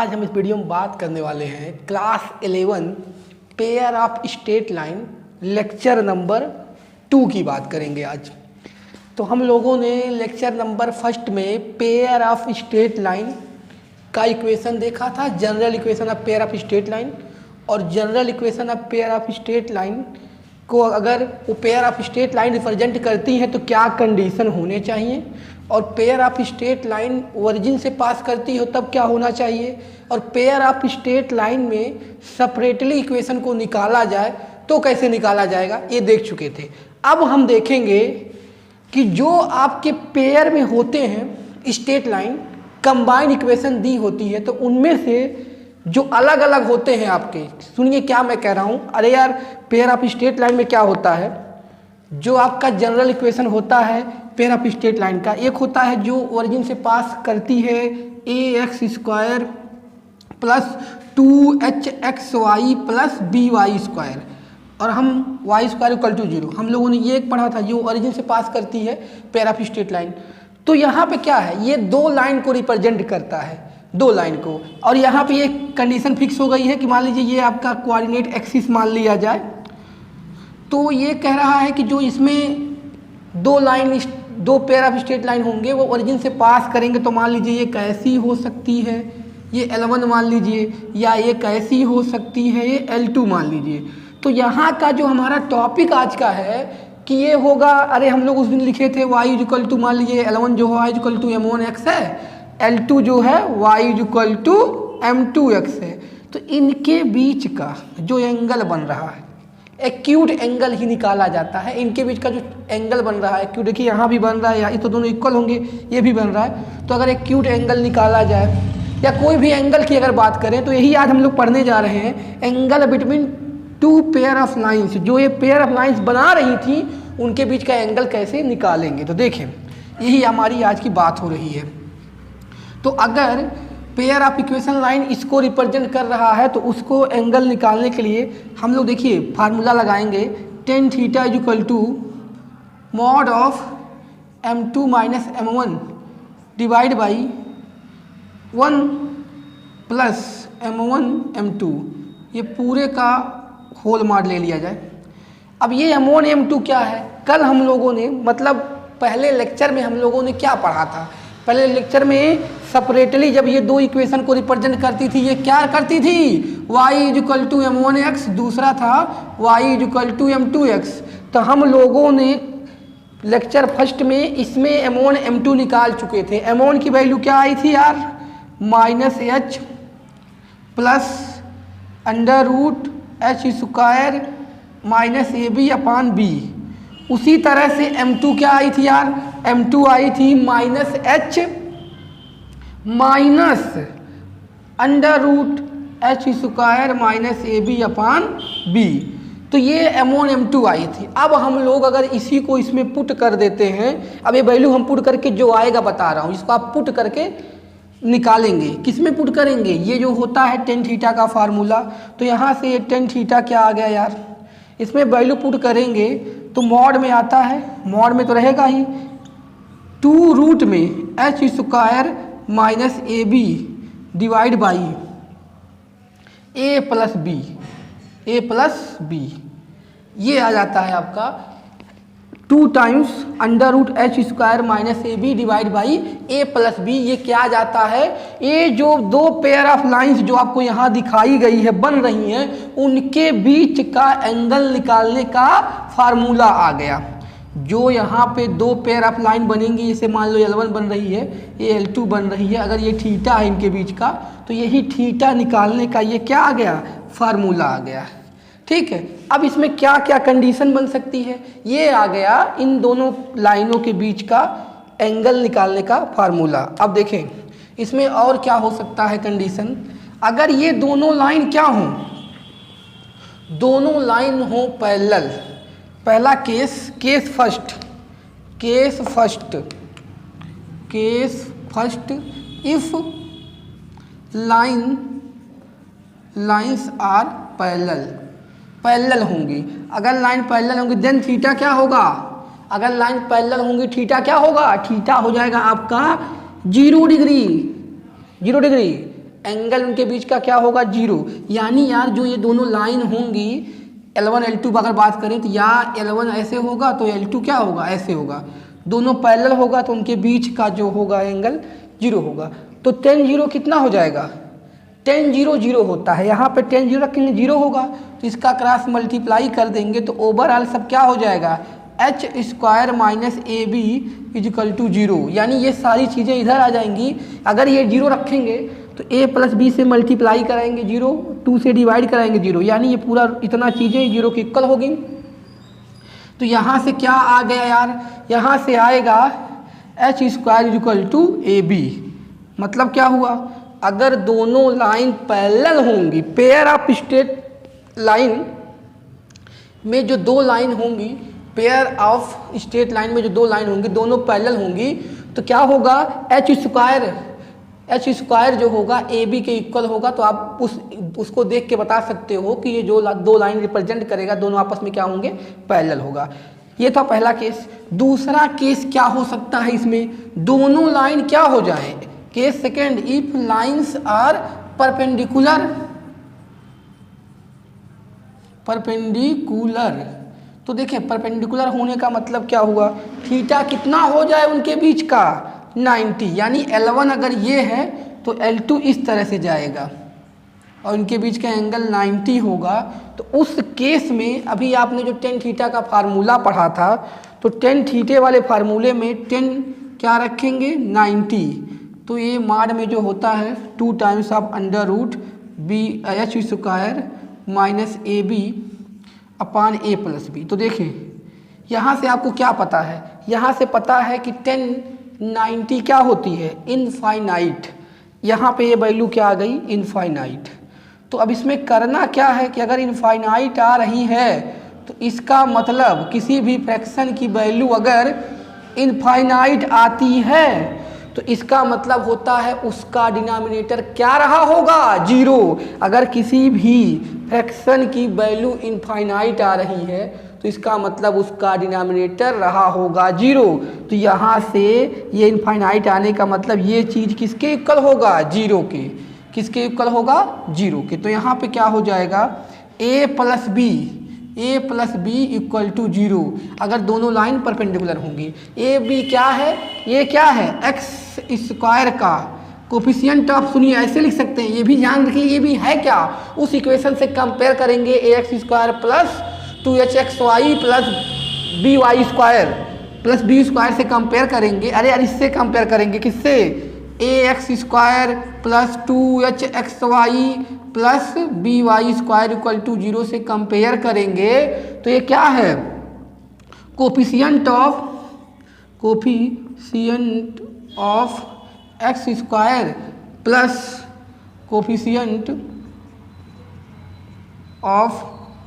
आज हम इस वीडियो में बात करने वाले हैं class 11 pair of straight line lecture number 2 की बात करेंगे आज। तो हम लोगों ने लेक्चर नंबर फर्स्ट में पेयर ऑफ स्ट्रेट लाइन का इक्वेशन देखा था, general equation of pair of straight line. और general equation of pair of straight line को अगर वो pair of straight line represent करती है तो क्या कंडीशन होने चाहिए, और pair of straight line origin से पास करती हो तब क्या होना चाहिए, और पेयर ऑफ स्ट्रेट लाइन में सेपरेटली इक्वेशन को निकाला जाए तो कैसे निकाला जाएगा, ये देख चुके थे। अब हम देखेंगे कि जो आपके पेयर में होते हैं स्ट्रेट लाइन, कंबाइंड इक्वेशन दी होती है, तो उनमें से जो अलग अलग होते हैं आपके, सुनिए क्या मैं कह रहा हूँ। अरे यार, पेयर ऑफ स्ट्रेट लाइन में क्या होता है, जो आपका जनरल इक्वेशन होता है पेयर ऑफ स्ट्रेट लाइन का, एक होता है जो ओरिजिन से पास करती है ax² plus 2hxy plus by², और हम y² = 0। हम लोगों ने ये एक पढ़ा था जो ओरिजिन से पास करती है पेयर ऑफ स्ट्रेट लाइन। तो यहाँ पे क्या है, ये दो लाइन को रिप्रेजेंट करता है, दो लाइन को। और यहाँ पे ये कंडीशन फिक्स हो गई है कि मान लीजिए ये आपका कोऑर्डिनेट एक्सिस मान लिया जाए, तो ये कह रहा है कि जो इसमें दो पेयर ऑफ स्ट्रेट लाइन होंगे वो ओरिजिन से पास करेंगे, तो मान लीजिए ये कैसी हो सकती है, ये L1 मान लीजिए, या ये कैसी हो सकती है, ये L2 मान लीजिए। तो यहाँ का जो हमारा टॉपिक आज का है कि ये होगा, अरे हम लोग उस दिन लिखे थे y मान लीजिए L1 जो है y m1x है, L2 जो है y m2x है। तो इनके बीच का जो एंगल बन रहा है एक्यूट एंगल ही निकाला जाता है। इनके बीच का जो एंगल बन रहा है एक्यूट, देखिए यहाँ भी बन रहा है, ये तो दोनों इक्वल होंगे, ये भी बन रहा है। तो अगर एक्यूट एंगल निकाला जाए या कोई भी एंगल की अगर बात करें तो यही आज हम लोग पढ़ने जा रहे हैं, angle between two pair of lines. जो ये पेयर ऑफ लाइन्स बना रही थी उनके बीच का एंगल कैसे निकालेंगे। तो देखें, यही हमारी आज की बात हो रही है। तो अगर पेयर ऑफ इक्वेशन लाइन इसको रिप्रेजेंट कर रहा है तो उसको एंगल निकालने के लिए हम लोग देखिए फार्मूला लगाएंगे, tan θ mod of m2 minus m1 divide by 1 plus m1 m2, ये पूरे का होल मार ले लिया जाए। अब ये m1 m2 क्या है, कल हम लोगों ने मतलब पहले लेक्चर में हम लोगों ने क्या पढ़ा था, पहले लेक्चर में सेपरेटली जब ये दो इक्वेशन को रिप्रेजेंट करती थी, ये क्या करती थी, y = m1x, दूसरा था y = m2x। तो हम लोगों ने लेक्चर फर्स्ट में इसमें m1 m2 निकाल चुके थे। m1 की वैल्यू क्या आई थी यार, -h plus √h² minus ab/b। उसी तरह से m2 क्या आई थी यार, m2 आई थी -h minus √h² minus ab/b। तो ये m1 m2 आई थी। अब हम लोग अगर इसी को इसमें पुट कर देते हैं, अब ये वैल्यू हम पुट करके जो आएगा बता रहा हूँ, इसको आप पुट करके निकालेंगे। किस में पुट करेंगे, ये जो होता है tan θ का फार्मूला, तो यहाँ से ये tan θ क्या आ गया यार, इसमें वैल्यू पुट करेंगे तो मॉड में आता है, मॉड में तो रहेगा ही 2 रूट में h² minus ab divide by a plus b, ये आ जाता है आपका 2 times √h² minus ab divide by a plus b। ये क्या आ जाता है, ये जो दो पेयर ऑफ लाइंस जो आपको यहाँ दिखाई गई है बन रही हैं, उनके बीच का एंगल निकालने का फार्मूला आ गया। जो यहाँ पे दो पेयर ऑफ लाइन बनेंगी, जैसे मान लो L1 बन रही है, ये L2 बन रही है, अगर ये थीटा है इनके बीच का, तो यही थीटा निकालने का ये क्या आ गया, फार्मूला आ गया। ठीक है, अब इसमें क्या क्या कंडीशन बन सकती है, ये आ गया इन दोनों लाइनों के बीच का एंगल निकालने का फार्मूला। अब देखें इसमें और क्या हो सकता है कंडीशन, अगर ये दोनों लाइन क्या हों, दोनों लाइन हो पैरेलल। पहला case first if lines are parallel होंगी। अगर लाइन पैरेलल होंगी देन थीटा क्या होगा, अगर लाइन पैरेलल होंगी थीटा क्या होगा, थीटा हो जाएगा आपका 0 डिग्री। एंगल उनके बीच का क्या होगा 0। यानी यार जो ये दोनों लाइन होंगी L1 L2 अगर बात करें तो या L1 ऐसे होगा तो L2 क्या होगा ऐसे होगा, दोनों पैरेलल होगा तो उनके बीच का जो होगा एंगल 0 होगा। तो tan 0 कितना हो जाएगा, tan 0 0 होता है, यहाँ पे tan 0 रखेंगे 0 होगा, तो इसका क्रॉस मल्टीप्लाई कर देंगे तो ओवरऑल सब क्या हो जाएगा h square minus A B equal to 0। यानी ये सारी चीज़ें इधर आ जाएंगी, अगर ये 0 रखेंगे तो a प्लस बी से मल्टीप्लाई कराएंगे 0, 2 से डिवाइड कराएंगे 0, यानी ये पूरा इतना चीज़ें 0 की इक्वल होगी। तो यहाँ से क्या आ गया यार, यहाँ से आएगा h square equal to A B. मतलब क्या हुआ, अगर दोनों लाइन पैरेलल होंगी, पेयर ऑफ स्ट्रेट लाइन में जो दो लाइन होंगी, पेयर ऑफ स्ट्रेट लाइन में जो दो लाइन होंगी दोनों पैरेलल होंगी, तो क्या होगा h स्क्वायर जो होगा ए बी के इक्वल होगा। तो आप उसको देख के बता सकते हो कि ये जो दो लाइन रिप्रेजेंट करेगा दोनों आपस में क्या होंगे पैरेलल होगा। ये था पहला केस। दूसरा केस क्या हो सकता है, इसमें दोनों लाइन क्या हो जाए, case second, if lines are perpendicular, तो देखिए परपेंडिकुलर होने का मतलब क्या हुआ, थीटा कितना हो जाए उनके बीच का 90, यानी L1 अगर ये है तो L2 इस तरह से जाएगा और इनके बीच का एंगल 90 होगा। तो उस केस में अभी आपने जो tan थीटा का फार्मूला पढ़ा था, तो tan थीटे वाले फार्मूले में tan क्या रखेंगे 90, तो ये माड में जो होता है 2 times of under root B H square minus A B upon A plus B. तो देखें यहाँ से आपको क्या पता है, यहाँ से पता है कि tan 90 क्या होती है इनफाइनाइट, यहाँ पे ये वैल्यू क्या आ गई इनफाइनाइट। तो अब इसमें करना क्या है कि अगर इनफाइनाइट आ रही है तो इसका मतलब किसी भी फ्रैक्शन की वैल्यू अगर इनफाइनाइट आती है तो इसका मतलब होता है उसका डिनोमिनेटर क्या रहा होगा 0। अगर किसी भी फ्रैक्शन की वैल्यू इनफाइनाइट आ रही है तो इसका मतलब उसका डिनोमिनेटर रहा होगा 0। तो यहाँ से ये इनफाइनाइट आने का मतलब ये चीज़ किसके इक्वल होगा 0 के, किसके इक्वल होगा 0 के। तो यहाँ पे क्या हो जाएगा a plus B equal to 0 अगर दोनों लाइन परपेंडिकुलर होंगी। ए बी क्या है, ये क्या है x स्क्वायर का कोफिशिएंट ऑफ, सुनिए ऐसे लिख सकते हैं, ये भी ध्यान रखिए ये भी है क्या, उस इक्वेशन से कंपेयर करेंगे ax स्क्वायर प्लस 2hxy प्लस by square plus B square से कंपेयर करेंगे। अरे यार इससे कंपेयर करेंगे किससे, ax स्क्वायर प्लस 2hxy प्लस by स्क्वायर इक्वल टू 0 से कंपेयर करेंगे। तो ये क्या है coefficient of x square plus coefficient of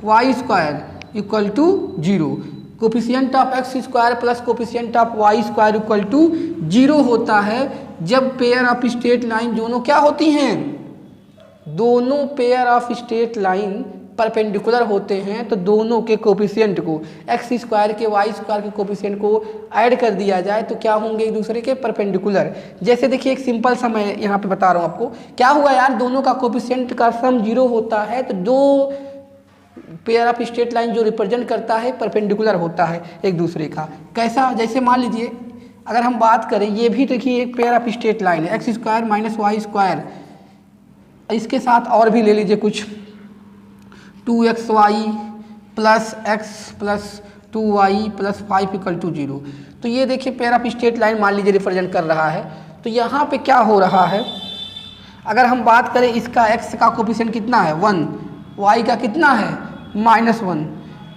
y square equal to 0। Coefficient of x square plus coefficient of y square equal to 0 होता है जब पेयर ऑफ स्ट्रेट लाइन दोनों क्या होती हैं, दोनों pair of straight line perpendicular होते हैं। तो दोनों के कोफिशिएंट को x स्क्वायर के y स्क्वायर के कोफिशिएंट को ऐड कर दिया जाए तो क्या होंगे एक दूसरे के परपेंडिकुलर। जैसे देखिए एक सिंपल सा मैं यहाँ पे बता रहा हूँ आपको, क्या हुआ यार दोनों का कोफिशिएंट का सम 0 होता है तो दो पेयर ऑफ स्ट्रेट लाइन जो रिप्रेजेंट करता है परपेंडिकुलर होता है एक दूसरे का। कैसा, जैसे मान लीजिए अगर हम बात करें, ये भी देखिए एक पेयर ऑफ स्ट्रेट लाइन है x square minus Y square, इसके साथ और भी ले लीजिए कुछ 2xy plus x plus 2y plus 5 equal to 0। तो ये देखिए पेयर ऑफ स्ट्रेट लाइन मान लीजिए रिप्रेजेंट कर रहा है। तो यहाँ पे क्या हो रहा है, अगर हम बात करें इसका x का कोफिशिएंट कितना है 1, y का कितना है -1,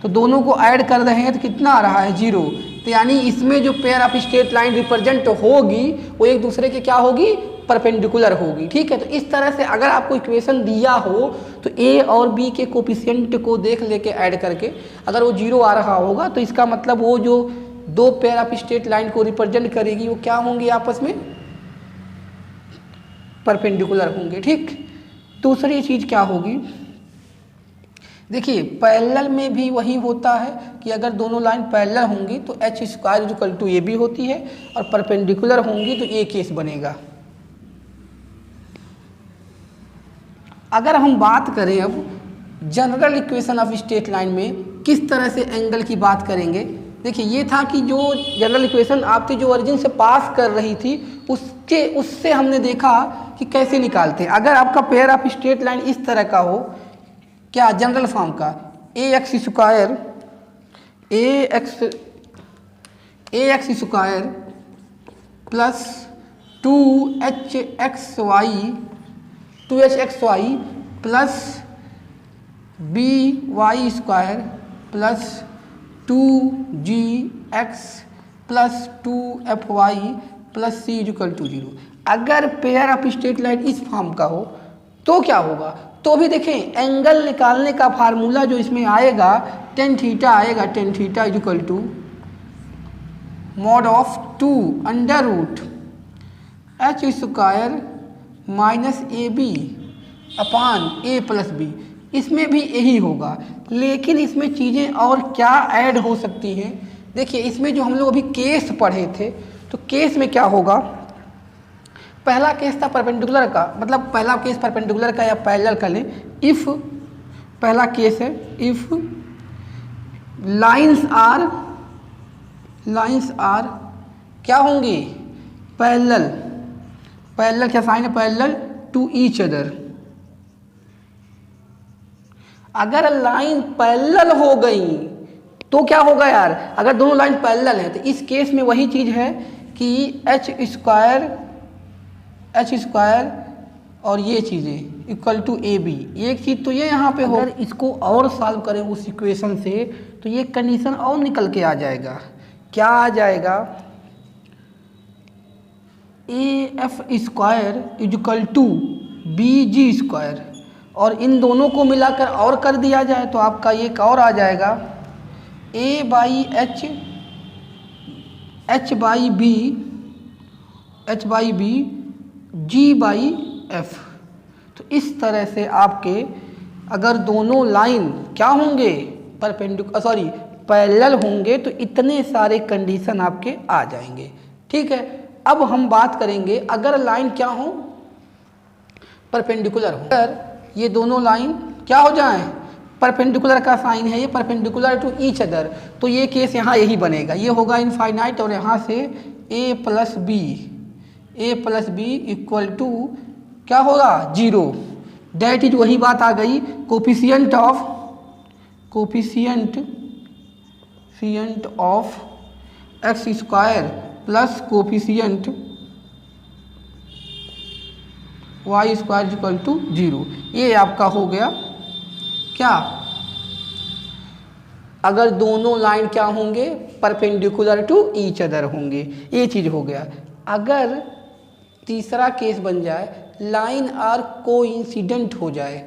तो दोनों को ऐड कर रहे हैं तो कितना आ रहा है 0। तो यानी इसमें जो pair of straight line represent होगी वो एक दूसरे के क्या होगी परपेंडिकुलर होगी। ठीक है, तो इस तरह से अगर आपको इक्वेशन दिया हो तो a और b के कोफिशिएंट को देख लेके ऐड करके अगर वो 0 आ रहा होगा तो इसका मतलब वो जो दो पेयर ऑफ स्ट्रेट लाइन को रिप्रेजेंट करेगी वो क्या होंगे आपस में परपेंडिकुलर होंगे। ठीक, दूसरी चीज़ क्या होगी, देखिए पैरेलल में भी वही होता है कि अगर दोनों लाइन पैरेलल होंगी तो h square equal to A B होती है और परपेंडिकुलर होंगी तो ये केस बनेगा। अगर हम बात करें अब general equation of straight line में किस तरह से एंगल की बात करेंगे, देखिए ये था कि जो जनरल इक्वेशन आपकी जो ओरिजिन से पास कर रही थी उससे हमने देखा कि कैसे निकालते हैं। अगर आपका पेयर ऑफ स्ट्रेट लाइन इस तरह का हो, क्या जनरल फॉर्म का a x square plus 2h x y plus b y square plus 2g(x) plus 2fy plus c=0। अगर पेयर ऑफ स्ट्रेट लाइन इस फॉर्म का हो तो क्या होगा, तो भी देखें एंगल निकालने का फार्मूला जो इसमें आएगा टेन थीटा आएगा, tan theta equal to mod of 2 under root H square minus A B upon A plus B. इसमें भी यही होगा, लेकिन इसमें चीज़ें और क्या ऐड हो सकती हैं। देखिए इसमें जो हम लोग अभी केस पढ़े थे, तो केस में क्या होगा, पहला केस था परपेंडिकुलर का, मतलब पहला केस परपेंडिकुलर का या पैरेलल का लें। इफ़ पहला केस है इफ़ लाइंस आर क्या होंगी, पैरेलल क्या साइन है, पैरेलल टू ईच अदर। अगर लाइन पैरेलल हो गई तो क्या होगा यार, अगर दोनों लाइन पैरेलल है तो इस केस में वही चीज़ है कि एच स्क्वायर और ये चीज़ें इक्वल टू ए बी। एक चीज़ तो ये यहाँ पे हो, अगर इसको और सॉल्व करें उस इक्वेशन से तो ये कंडीशन और निकल के आ जाएगा। क्या आ जाएगा, A F square equal to B G square, और इन दोनों को मिलाकर और कर दिया जाए तो आपका ये और आ जाएगा a by h by b g by f. तो इस तरह से आपके अगर दोनों लाइन क्या होंगे, पैरेलल होंगे तो इतने सारे कंडीशन आपके आ जाएंगे। ठीक है, अब हम बात करेंगे अगर लाइन क्या हो, परपेंडिकुलर हो। अगर ये दोनों लाइन क्या हो जाएं, परपेंडिकुलर का साइन है ये, परपेंडिकुलर टू ईच अदर, तो ये केस यहाँ यही बनेगा, ये होगा इनफाइनाइट और यहाँ से a plus B equal to क्या होगा 0। डेट इज वही बात आ गई, coefficient of X square plus coefficient Y square equal to 0। ये आपका हो गया क्या, अगर दोनों लाइन क्या होंगे, परपेंडिकुलर टू ईच अदर होंगे, ये चीज़ हो गया। अगर तीसरा केस बन जाए लाइन आर कोइंसिडेंट हो जाए,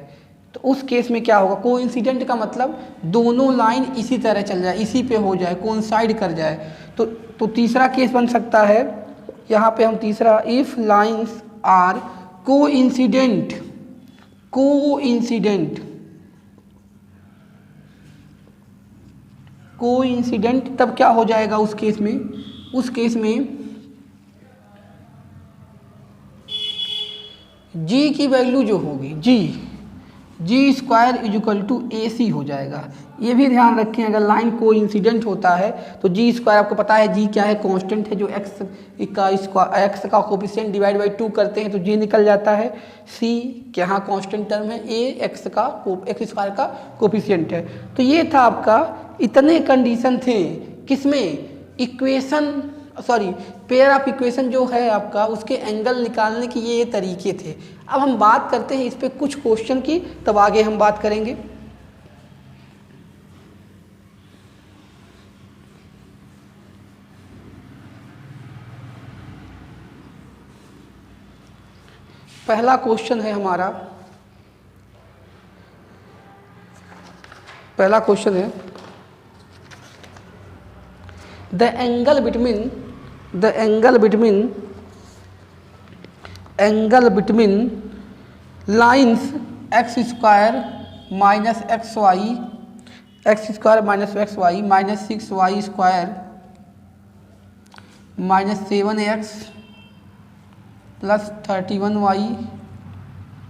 तो उस केस में क्या होगा, कोइंसिडेंट का मतलब दोनों लाइन इसी तरह चल जाए, इसी पे हो जाए, कोइंसाइड कर जाए, तो तीसरा केस बन सकता है। यहाँ पे हम तीसरा, इफ लाइन्स आर कोइंसिडेंट तब क्या हो जाएगा उस केस में जी की वैल्यू जो होगी जी स्क्वायर इक्वल टू ए सी हो जाएगा। ये भी ध्यान रखें, अगर लाइन कोइंसिडेंट होता है तो जी स्क्वायर, आपको पता है जी क्या है, कांस्टेंट है, जो एक्स का कोफिशिएंट डिवाइड बाई 2 करते हैं तो जी निकल जाता है। सी यहाँ कांस्टेंट टर्म है, ए एक्स स्क्वायर का कोफिशिएंट है। तो ये था आपका, इतने कंडीशन थे किसमें, पेयर ऑफ इक्वेशन जो है आपका, उसके एंगल निकालने के ये तरीके थे। अब हम बात करते हैं इस पे कुछ क्वेश्चन की, तब आगे हम बात करेंगे। पहला क्वेश्चन है हमारा, पहला क्वेश्चन है the angle between lines X square minus X Y minus 6y square minus 7x plus 31y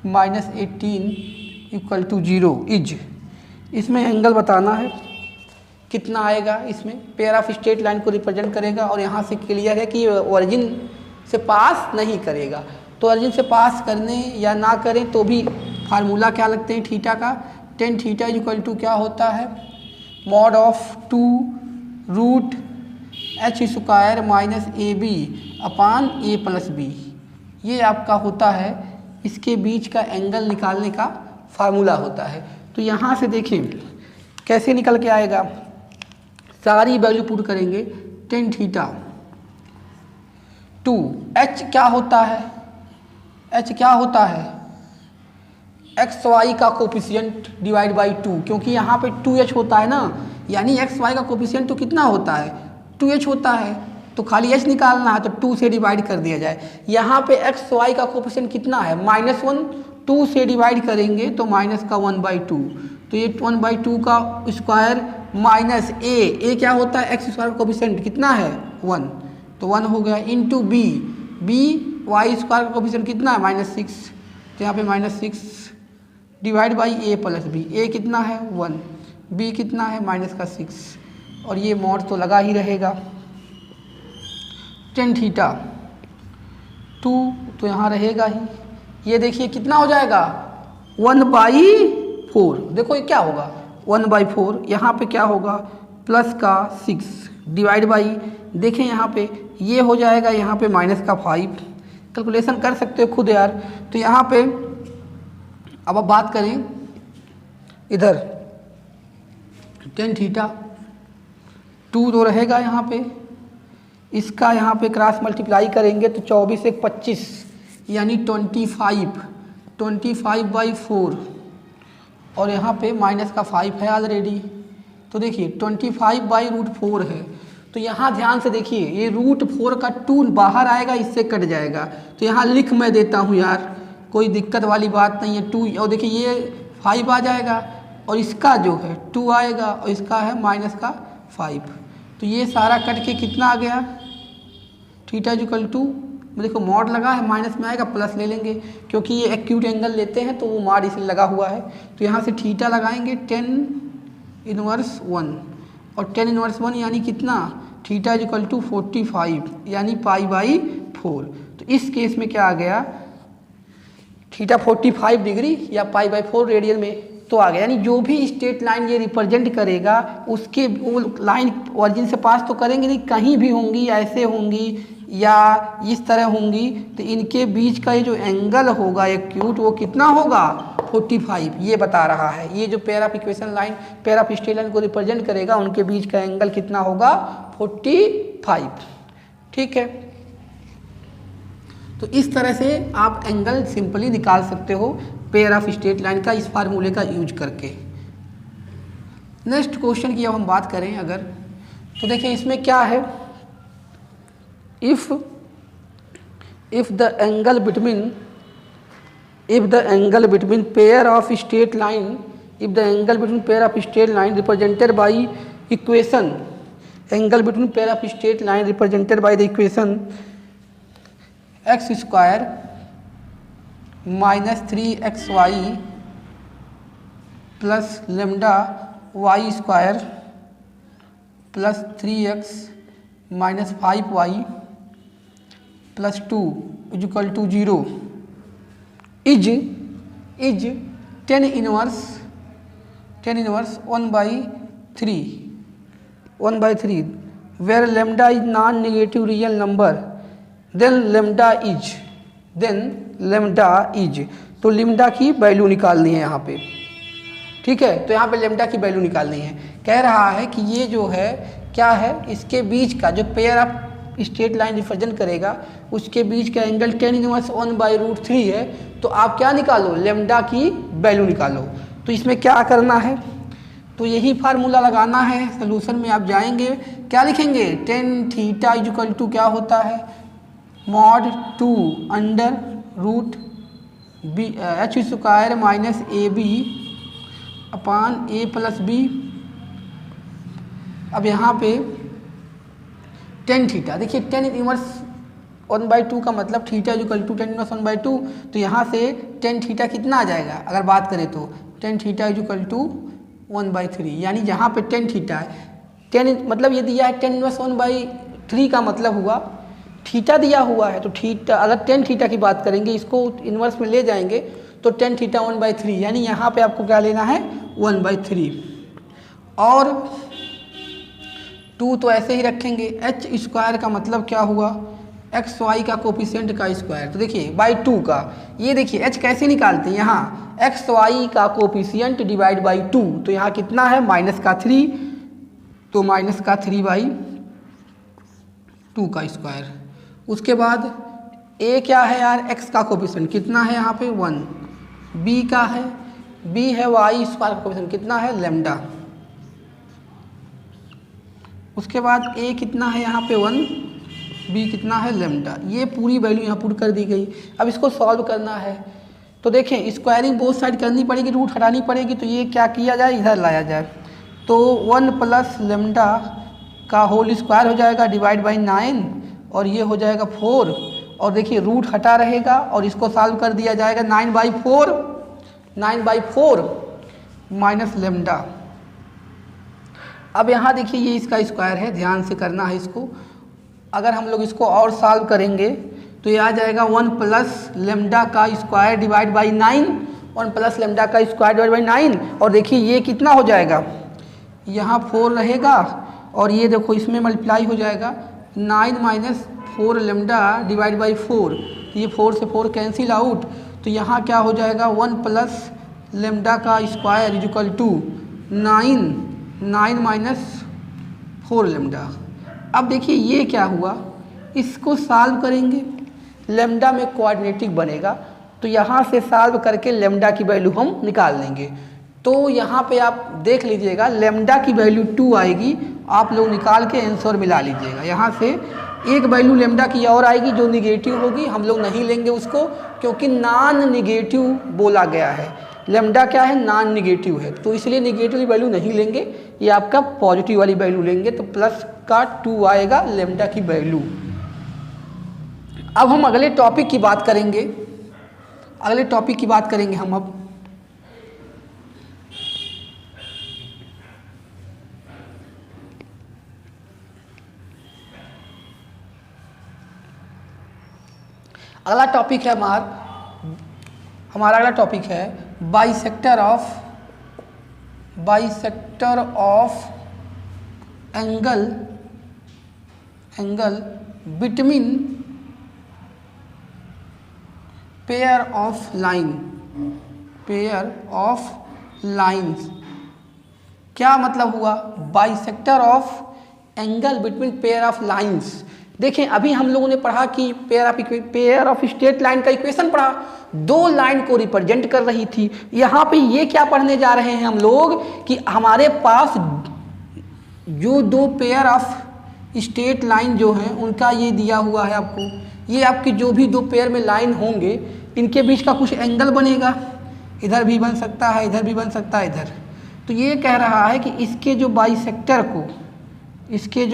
-18 equal to 0 is, इसमें एंगल बताना है कितना आएगा। इसमें पेयर ऑफ स्ट्रेट लाइन को रिप्रेजेंट करेगा और यहाँ से क्लियर है कि ओरिजिन से पास नहीं करेगा। तो ओरिजिन से पास करने या ना करें तो भी फार्मूला क्या लगते हैं थीटा का, टेन थीटा इक्वल टू क्या होता है, mod of 2 root H square minus A B upon A plus B. ये आपका होता है इसके बीच का एंगल निकालने का फार्मूला होता है। तो यहाँ से देखिए कैसे निकल के आएगा, सारी वैल्यू पुट करेंगे, टेन थीटा 2 एच क्या होता है, एच क्या होता है एक्स वाई का कोफिशिएंट डिवाइड बाई 2, क्योंकि यहाँ पे 2h होता है ना, यानी एक्स वाई का कोफिशिएंट तो कितना होता है 2h होता है, तो खाली h निकालना है तो 2 से डिवाइड कर दिया जाए। यहाँ पे एक्स वाई का कोफिशिएंट कितना है -1, 2 से डिवाइड करेंगे तो माइनस का 1/2, तो ये 1/2 का स्क्वायर माइनस ए क्या होता है एक्स स्क्वायर का कोफिशिएंट कितना है 1, तो 1 हो गया, इंटू बी वाई स्क्वायर का कोफिशिएंट कितना है -6, तो यहाँ पे -6 divide by a plus b, a कितना है 1, बी कितना है -6, और ये मॉड तो लगा ही रहेगा। टेन थीटा 2 तो यहाँ रहेगा ही, ये देखिए कितना हो जाएगा 1/4, देखो ये क्या होगा 1/4, यहाँ पे क्या होगा प्लस का 6 डिवाइड बाई, देखें यहाँ पे ये हो जाएगा, यहाँ पे माइनस का 5, कैलकुलेशन कर सकते हो खुद यार। तो यहाँ पे अब बात करें इधर टेन थीटा 2 तो रहेगा यहाँ पे, इसका यहाँ पे क्रॉस मल्टीप्लाई करेंगे तो 24 एक 25 यानी 25/4, और यहाँ पे माइनस का 5 है ऑलरेडी, तो देखिए 25/√4 है। तो यहाँ ध्यान से देखिए ये √4 का 2 बाहर आएगा, इससे कट जाएगा, तो यहाँ लिख मैं देता हूँ यार, कोई दिक्कत वाली बात नहीं है। 2 और देखिए ये 5 आ जाएगा और इसका जो है 2 आएगा और इसका है माइनस का 5, तो ये सारा कट के कितना आ गया थीटा इक्वल टू, देखो मॉड लगा है माइनस में आएगा, प्लस ले लेंगे क्योंकि ये एक्यूट एंगल लेते हैं तो वो मॉड इसलिए लगा हुआ है। तो यहाँ से थीटा लगाएंगे 10⁻1 और 10⁻1 यानी कितना थीटा इक्वल टू 45 यानी π/4। तो इस केस में क्या आ गया थीटा 45 डिग्री या π/4 रेडियन में तो आ गया, यानी जो भी स्ट्रेट लाइन ये रिप्रेजेंट करेगा उसके वो लाइन ओरिजिन से पास तो करेंगे नहीं, कहीं भी होंगी ऐसे होंगी या इस तरह होंगी, तो इनके बीच का ये जो एंगल होगा एक्यूट वो कितना होगा 45, ये बता रहा है। ये जो pair of equation line pair of straight line को रिप्रेजेंट करेगा उनके बीच का एंगल कितना होगा 45, ठीक है। तो इस तरह से आप एंगल सिंपली निकाल सकते हो पेयर ऑफ स्ट्रेट लाइन का इस फार्मूले का यूज करके। नेक्स्ट क्वेश्चन की अब हम बात करें अगर, तो देखिए इसमें क्या है, if the angle between pair of straight line represented by equation, angle between pair of straight line represented by the equation x² -3xy plus lambda y² plus 3x -5y plus 2 equal to 0 is 10 inverse 1/3 where lambda is non negative real number then lambda is, तो lambda की value निकालनी है यहाँ पे, ठीक है। तो यहाँ पे लेमडा की वैल्यू निकालनी है, कह रहा है कि ये जो है क्या है इसके बीच का जो pair of straight line represent करेगा उसके बीच का एंगल 10⁻1/√3 है, तो आप क्या निकालो लेमडा की वैल्यू निकालो। तो इसमें क्या करना है, तो यही फार्मूला लगाना है। सोल्यूशन में आप जाएंगे क्या लिखेंगे 10 थीटा इक्वल टू क्या होता है mod 2 under root h² -ab upon a plus B. अब यहाँ पे 10 थीटा देखिए 10 इनवर्स 1/2 का मतलब theta equal to tan inverse 1/2। तो यहाँ से tan थीटा कितना आ जाएगा, अगर बात करें तो tan थीटा इक्वल टू 1/3, यानी जहाँ पे tan थीटा है, tan मतलब ये दिया है tan इनवर्स 1/3 का मतलब हुआ थीटा दिया हुआ है, तो थीटा अगर tan थीटा की बात करेंगे, इसको इन्वर्स में ले जाएंगे तो tan थीटा 1/3, यानी यहाँ पे आपको क्या लेना है 1/3, और 2 तो ऐसे ही रखेंगे। h स्क्वायर का मतलब क्या हुआ, एक्स वाई का कोफिशिएंट का स्क्वायर। तो देखिए बाई 2 का, ये देखिए h कैसे निकालते हैं, यहाँ एक्स वाई का कोफिशिएंट डिवाइड बाई 2, तो यहाँ कितना है -3, तो -3/2 का स्क्वायर। उसके बाद a क्या है यार, x का कोफिशिएंट कितना है यहाँ पे 1, b का है, b है y स्क्वायर का कोफिशिएंट कितना है लैम्डा। उसके बाद a कितना है यहाँ पे 1, b कितना है लैम्डा। ये पूरी वैल्यू यहाँ पुट कर दी गई। अब इसको सॉल्व करना है, तो देखें स्क्वायरिंग बोथ साइड करनी पड़ेगी, रूट हटानी पड़ेगी, तो ये क्या किया जाए, इधर लाया जाए, तो 1 प्लस लैम्डा का होल स्क्वायर हो जाएगा डिवाइड बाई 9, और ये हो जाएगा 4, और देखिए रूट हटा रहेगा और इसको सॉल्व कर दिया जाएगा 9/4 माइनस लैम्डा। अब यहाँ देखिए ये इसका स्क्वायर है, ध्यान से करना है इसको। अगर हम लोग इसको और सॉल्व करेंगे तो ये आ जाएगा 1 प्लस लैम्डा का square divide by 9, 1 plus lambda का स्क्वायर डिवाइड बाई 9, और देखिए ये कितना हो जाएगा, यहाँ 4 रहेगा और ये देखो इसमें मल्टीप्लाई हो जाएगा 9 माइनस 4 लैम्डा डिवाइड बाई 4, तो ये 4 से 4 कैंसिल आउट, तो यहाँ क्या हो जाएगा 1 प्लस लैम्डा का square is equal to 9 minus 4 lambda. अब देखिए ये क्या हुआ, इसको सॉल्व करेंगे, लैम्डा में कोऑर्डिनेटिक बनेगा, तो यहाँ से सॉल्व करके लैम्डा की वैल्यू हम निकाल लेंगे। तो यहाँ पे आप देख लीजिएगा लैम्डा की वैल्यू 2 आएगी, आप लोग निकाल के आंसर मिला लीजिएगा। यहाँ से एक वैल्यू लैम्डा की और आएगी जो निगेटिव होगी, हम लोग नहीं लेंगे उसको, क्योंकि नॉन निगेटिव बोला गया है, लैम्डा क्या है नॉन निगेटिव है, तो इसलिए निगेटिव वैल्यू नहीं लेंगे, ये आपका पॉजिटिव वाली वैल्यू लेंगे, तो प्लस का 2 आएगा लैम्डा की वैल्यू। अब हम अगले टॉपिक की बात करेंगे, हम अब अगला टॉपिक है हमारा अगला टॉपिक है bisector of angle between pair of lines. क्या मतलब हुआ, bisector of angle between pair of lines. देखें अभी हम लोगों ने पढ़ा कि पेयर ऑफ स्ट्रेट लाइन का इक्वेशन पढ़ा, 2 लाइन को रिप्रेजेंट कर रही थी। यहाँ पे ये क्या पढ़ने जा रहे हैं हम लोग कि हमारे पास जो 2 पेयर ऑफ स्ट्रेट लाइन जो हैं उनका ये दिया हुआ है आपको, ये आपके जो भी 2 पेयर में लाइन होंगे इनके बीच का कुछ एंगल बनेगा, इधर भी बन सकता है, इधर भी बन सकता है, इधर। तो ये कह रहा है कि इसके जो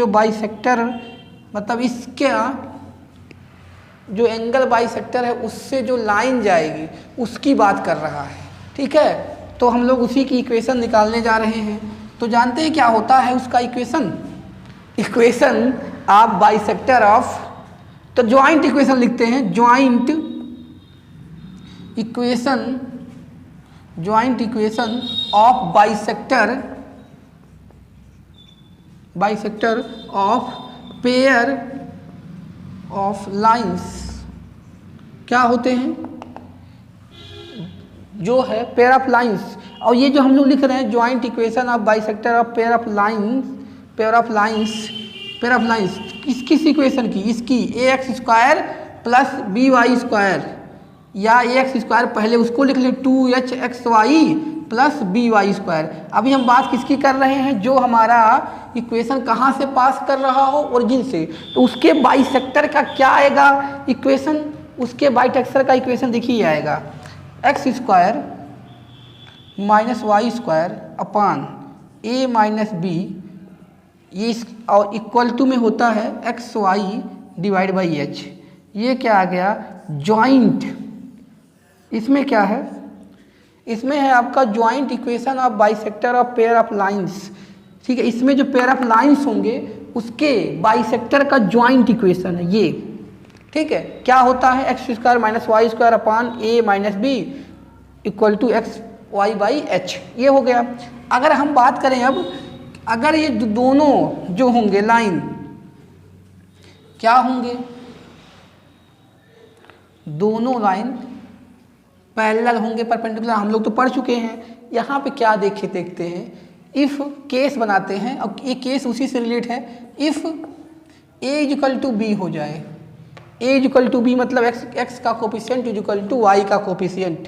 बाइसेक्टर मतलब इसका जो एंगल बाइसेक्टर है उससे जो लाइन जाएगी उसकी बात कर रहा है, ठीक है। तो हम लोग उसी की इक्वेशन निकालने जा रहे हैं। तो जानते हैं क्या होता है उसका इक्वेशन आप बाइसेक्टर ऑफ, तो ज्वाइंट इक्वेशन लिखते हैं, joint equation of bisector of pair of lines क्या होते हैं, जो है पेयर ऑफ लाइंस। और ये जो हम लोग लिख रहे हैं joint equation of bisector of pair of lines किस इक्वेशन की, इसकी ax square plus by square, या ax स्क्वायर पहले उसको लिख ले 2hxy प्लस by स्क्वायर। अभी हम बात किसकी कर रहे हैं, जो हमारा इक्वेशन कहाँ से पास कर रहा हो, ओरिजिन से, तो उसके बाइसेक्टर का क्या आएगा इक्वेशन, उसके बाइसेक्टर का इक्वेशन देखिए आएगा x square minus Y square upon a minus B, ये और इक्वल टू में होता है xy डिवाइड बाई h, ये क्या आ गया, जॉइंट। इसमें क्या है, इसमें है आपका joint equation of bisector of pair of lines. ठीक है, इसमें जो पेयर ऑफ लाइंस होंगे उसके बाइसेक्टर का जॉइंट इक्वेशन है ये। ठीक है, क्या होता है, x square minus Y square upon A minus B equal to x Y by H, ये हो गया। अगर हम बात करें अब, अगर ये दोनों जो होंगे लाइन क्या होंगे, दोनों लाइन पैरेलल होंगे, परपेंडिकुलर, हम लोग तो पढ़ चुके हैं। यहाँ पे क्या देखते हैं, इफ़ केस बनाते हैं। अब ये केस उसी से रिलेट है, if A equal to B हो जाए, ए इक्वल टू बी मतलब एक्स का कोफिशिएंट इक्वल टू वाई का कोफिशिएंट,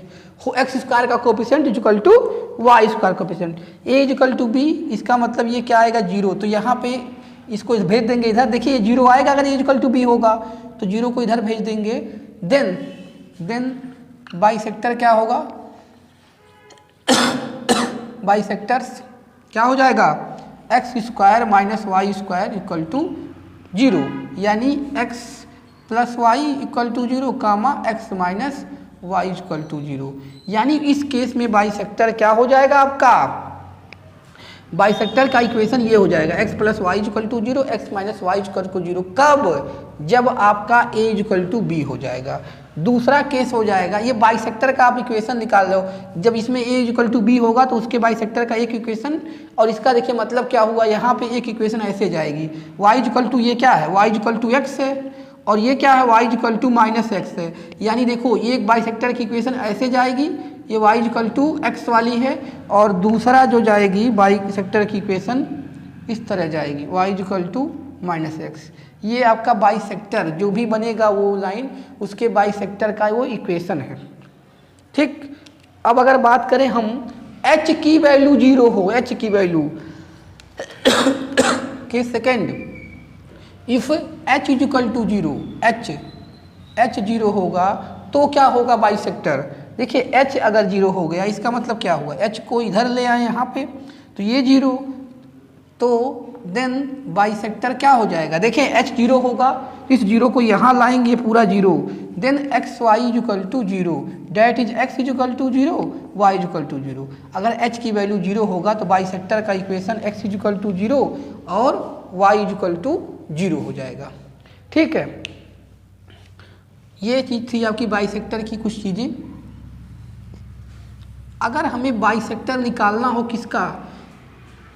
एक्स स्क्वायर का coefficient equal to Y square coefficient, A equal to B, इसका मतलब ये क्या आएगा, जीरो। तो यहाँ पे इसको भेज देंगे इधर, देखिए ये जीरो आएगा अगर ए इक्वल टू बी होगा, तो जीरो को इधर भेज देंगे। देन बाइसेक्टर क्या होगा, बाइसेक्टर्स क्या हो जाएगा, x square minus Y square equal to zero, यानी x plus Y equal to zero comma x minus Y equal to zero. यानी इस केस में बाइसेक्टर क्या हो जाएगा आपका, बाइसेक्टर का इक्वेशन ये हो जाएगा, X plus Y equal to zero, X minus Y equal to zero. कब, जब आपका ए इक्वल टू बी हो जाएगा। दूसरा केस हो जाएगा, ये बाइसेक्टर का आप इक्वेशन निकाल लो, जब इसमें ए इक्वल टू बी होगा तो उसके बाइसेक्टर का एक इक्वेशन, और इसका देखिए मतलब क्या हुआ, यहाँ पे एक इक्वेशन ऐसे जाएगी, वाई इक्वल टू ये क्या है, वाई इक्वल टू एक्स है, और ये क्या है, Y equal to minus X है। यानी देखो एक बाइसेक्टर की इक्वेशन ऐसे जाएगी, ये वाई इक्वल टू एक्स वाली है, और दूसरा जो जाएगी बाइसेक्टर की इक्वेशन इस तरह जाएगी, Y equal to minus X. ये आपका बाइसेक्टर जो भी बनेगा वो लाइन, उसके बाइसेक्टर का वो इक्वेशन है। ठीक, अब अगर बात करें हम, h की वैल्यू जीरो हो, h की वैल्यू के second, if h equal to zero, h zero होगा तो क्या होगा बाइसेक्टर। देखिए h अगर जीरो हो गया इसका मतलब क्या हुआ, h को इधर ले आए यहाँ पे तो ये जीरो, तो देन बाइसेक्टर क्या हो जाएगा, देखिए h जीरो होगा, इस जीरो को यहाँ लाएंगे पूरा zero, then X Y equal to zero, that is X equal to zero, Y equal to zero. अगर h की वैल्यू जीरो होगा तो बाइसेक्टर का equation x equal to zero और y इक्वल टू जीरो हो जाएगा। ठीक है, ये चीज़ थी आपकी बाइसेक्टर की कुछ चीज़ें। अगर हमें बाइसेक्टर निकालना हो किसका,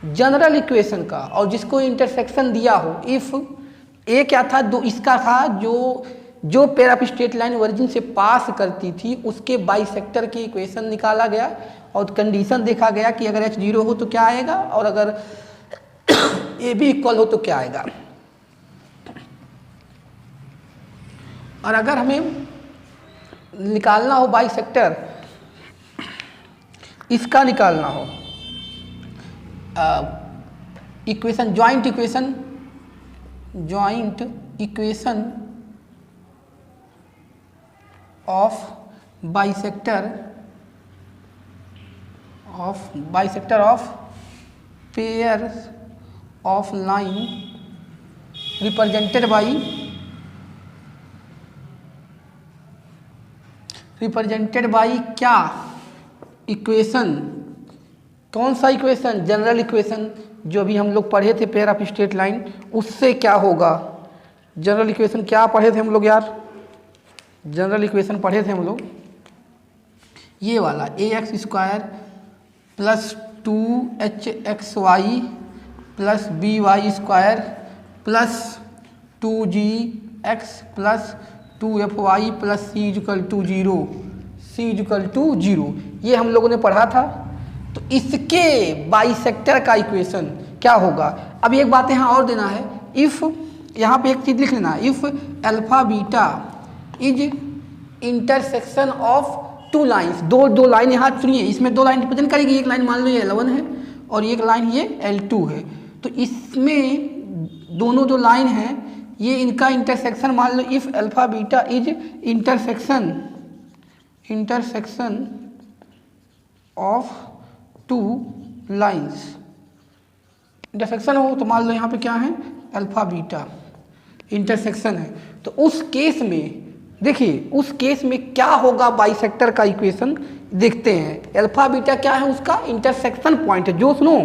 जनरल इक्वेशन का, और जिसको इंटरसेक्शन दिया हो, इफ़ ए क्या था, दो इसका था जो pair of straight line origin से पास करती थी उसके बाइसेक्टर की इक्वेशन निकाला गया, और कंडीशन देखा गया कि अगर h जीरो हो तो क्या आएगा, और अगर ए बी इक्वल हो तो क्या आएगा। और अगर हमें निकालना हो बाइसेक्टर, इसका निकालना हो equation, joint equation of bisector of pair of line represented by क्या इक्वेशन, कौन सा इक्वेशन, जनरल इक्वेशन जो अभी हम लोग पढ़े थे पेयर ऑफ स्ट्रेट लाइन, उससे क्या होगा। जनरल इक्वेशन क्या पढ़े थे हम लोग यार, जनरल इक्वेशन पढ़े थे हम लोग ये वाला, a x square plus two h x y plus b y square plus two g x plus two f y plus c equal to zero, ये हम लोगों ने पढ़ा था। तो इसके बाइसेक्टर का इक्वेशन क्या होगा। अब एक बात यहाँ और देना है, इफ़ यहाँ पे एक चीज़ लिख लेना, if alpha beta is intersection of two lines, दो लाइन यहाँ चुनिए, इसमें दो लाइन रिप्रेजेंट करेगी, एक लाइन मान लो ये L1 है और एक लाइन ये L2 है, तो इसमें दोनों जो लाइन हैं ये इनका इंटरसेक्शन मान लो, if alpha beta is intersection of two lines, intersection हो तो मान लो यहाँ पे क्या है, अल्फा बीटा इंटरसेक्शन है, तो उस केस में देखिए, उस केस में क्या होगा बाइसेक्टर का इक्वेशन देखते हैं। अल्फा बीटा क्या है, उसका इंटरसेक्शन पॉइंट है। जो सुनो,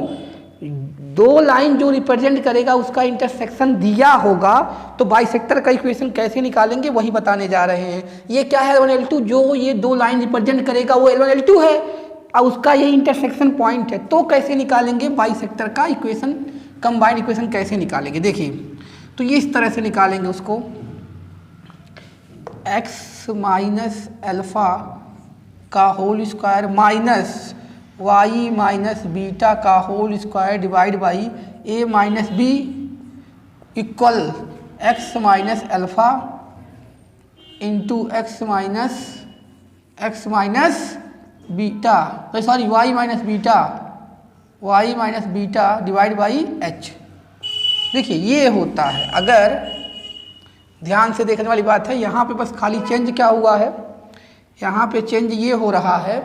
दो लाइन जो रिप्रेजेंट करेगा उसका इंटरसेक्शन दिया होगा, तो बाइसेक्टर का इक्वेशन कैसे निकालेंगे वही बताने जा रहे हैं। ये क्या है L1 L2, जो ये दो लाइन रिप्रेजेंट करेगा वो L1 L2 है और उसका ये इंटरसेक्शन पॉइंट है। तो कैसे निकालेंगे बाइसेक्टर का इक्वेशन, कंबाइंड इक्वेशन कैसे निकालेंगे देखिए। तो ये इस तरह से निकालेंगे उसको, x माइनस अल्फा का whole square minus y minus beta का whole square divide by a minus B equal x minus alpha into x minus beta, sorry y minus beta divide by h। देखिए ये होता है, अगर ध्यान से देखने वाली बात है, यहाँ पे बस खाली चेंज क्या हुआ है, यहाँ पे चेंज ये हो रहा है,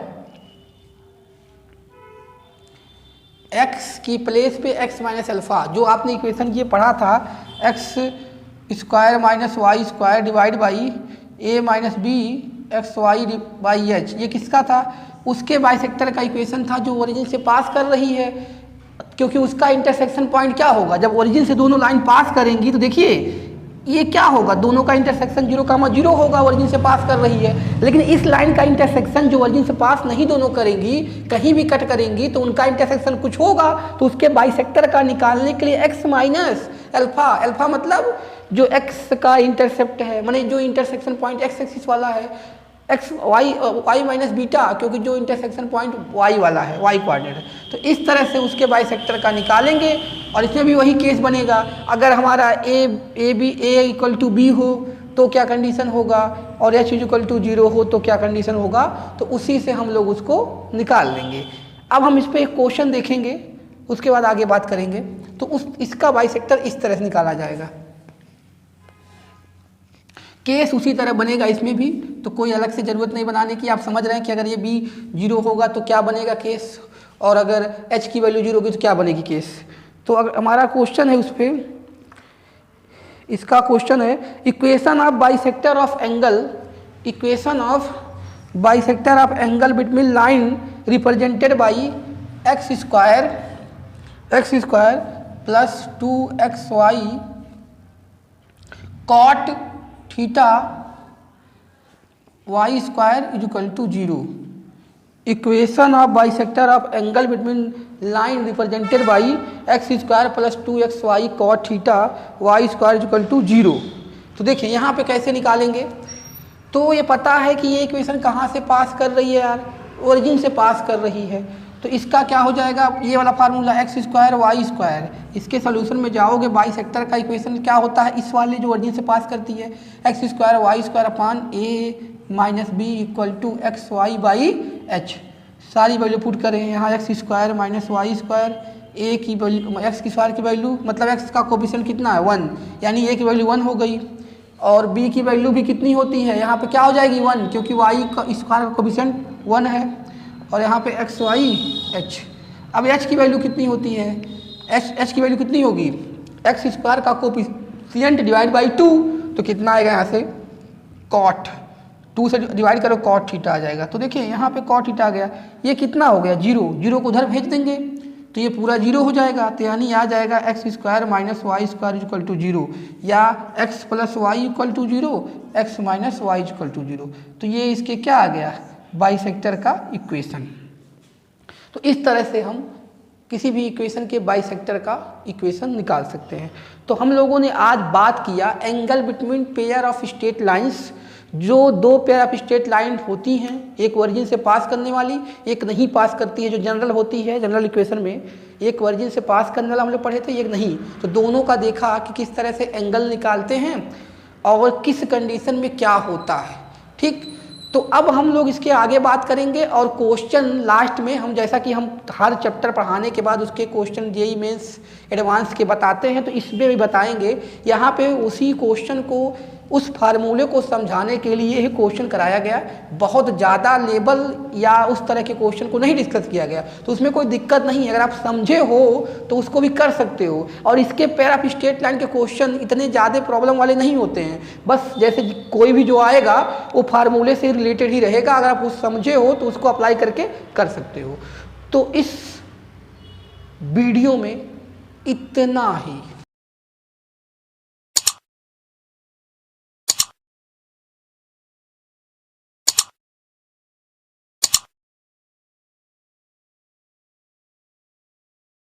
x की प्लेस पे x माइनस अल्फा, जो आपने इक्वेशन ये पढ़ा था x square minus Y square divide by a minus B X Y by H, ये किसका था, उसके बाइसेक्टर का इक्वेशन था जो ओरिजिन से पास कर रही है। क्योंकि उसका इंटरसेक्शन पॉइंट क्या होगा, जब ओरिजिन से दोनों लाइन पास करेंगी तो देखिए ये क्या होगा, दोनों का इंटरसेक्शन 0,0 होगा, ओरिजिन से पास कर रही है। लेकिन इस लाइन का इंटरसेक्शन जो ओरिजिन से पास नहीं दोनों करेंगी, कहीं भी कट करेंगी, तो उनका इंटरसेक्शन कुछ होगा। तो उसके बाइसेक्टर का निकालने के लिए x माइनस अल्फा, अल्फा मतलब जो x का इंटरसेप्ट है, माने जो इंटरसेक्शन पॉइंट x एक्सिस वाला है, एक्स वाई माइनस बीटा, क्योंकि जो इंटरसेक्शन पॉइंट y वाला है, y कोऑर्डिनेट है। तो इस तरह से उसके बाइसेक्टर का निकालेंगे और इसमें भी वही केस बनेगा। अगर हमारा a इक्वल टू बी हो तो क्या कंडीशन होगा, और h इक्वल टू 0 हो तो क्या कंडीशन होगा, तो उसी से हम लोग उसको निकाल लेंगे। अब हम इस पर एक क्वेश्चन देखेंगे, उसके बाद आगे बात करेंगे। तो इसका बाइसेक्टर इस तरह से निकाला जाएगा। केस उसी तरह बनेगा इसमें भी, तो कोई अलग से ज़रूरत नहीं बनाने की। आप समझ रहे हैं कि अगर ये b 0 होगा तो क्या बनेगा केस, और अगर h की वैल्यू 0 होगी तो क्या बनेगी केस। तो अगर हमारा क्वेश्चन है उस पर, इसका क्वेश्चन है equation of bisector of angle, equation of bisector of angle between line represented by X square plus 2xy cot theta y square is equal to 0। Equation of bisector of angle between line represented by X square plus 2xy cot theta y square is equal to 0। तो देखिए यहाँ पे कैसे निकालेंगे। तो ये पता है कि ये इक्वेशन कहाँ से पास कर रही है यार, ओरिजिन से पास कर रही है। तो इसका क्या हो जाएगा, ये वाला formula X square Y square, इसके सोल्यूशन में जाओगे, बाइसेक्टर का इक्वेशन क्या होता है, इस वाले जो ओरिजिन से पास करती है, x square Y square upon a minus B equal to x Y by h. सारी वैल्यू पुट करें यहाँ, x square minus Y square, a की वैल्यू एक्स की स्क्वायर की वैल्यू मतलब एक्स का कोफिशिएंट कितना है 1, यानी ए की वैल्यू 1 हो गई, और बी की वैल्यू भी कितनी होती है, यहाँ पे क्या हो जाएगी 1, क्योंकि वाई का स्क्वायर का कोफिशिएंट 1 है, और यहाँ पे एक्स वाई एच। अब एच की वैल्यू कितनी होती है, एच की वैल्यू कितनी होगी, एक्स स्क्वायर का कोफिशिएंट डिवाइड बाई 2, तो कितना आएगा यहाँ से कॉट, 2 से डिवाइड करो कॉट थीटा आ जाएगा। तो देखिए यहाँ पे कॉट थीटा आ गया, ये कितना हो गया 0, 0 को उधर भेज देंगे तो ये पूरा 0 हो जाएगा। तो यानी आ जाएगा x square minus Y square equal to 0, या X plus Y equal to 0, X minus Y equal to 0। तो ये इसके क्या आ गया, बाइसेक्टर का इक्वेशन। तो इस तरह से हम किसी भी इक्वेशन के बाइसेक्टर का इक्वेशन निकाल सकते हैं। तो हम लोगों ने आज बात किया angle between pair of straight lines, जो दो पेयर ऑफ स्ट्रेट लाइन होती हैं, एक ओरिजिन से पास करने वाली, एक नहीं पास करती है, जो जनरल होती है। जनरल इक्वेशन में एक ओरिजिन से पास करने वाला हम लोग पढ़े थे, एक नहीं। तो दोनों का देखा कि किस तरह से एंगल निकालते हैं और किस कंडीशन में क्या होता है, ठीक। तो अब हम लोग इसके आगे बात करेंगे, और क्वेश्चन लास्ट में हम, जैसा कि हम हर चैप्टर पढ़ाने के बाद उसके क्वेश्चन जेईई मेंस एडवांस के बताते हैं, तो इसमें भी बताएंगे। यहाँ पे उसी क्वेश्चन को उस फार्मूले को समझाने के लिए ही क्वेश्चन कराया गया, बहुत ज़्यादा लेवल या उस तरह के क्वेश्चन को नहीं डिस्कस किया गया। तो उसमें कोई दिक्कत नहीं है, अगर आप समझे हो तो उसको भी कर सकते हो। और इसके पैरा ऑफ स्ट्रेट लाइन के क्वेश्चन इतने ज़्यादा प्रॉब्लम वाले नहीं होते हैं, बस जैसे कोई भी जो आएगा वो फार्मूले से रिलेटेड ही रहेगा, अगर आप उस समझे हो तो उसको अप्लाई करके कर सकते हो। तो इस वीडियो में इतना ही।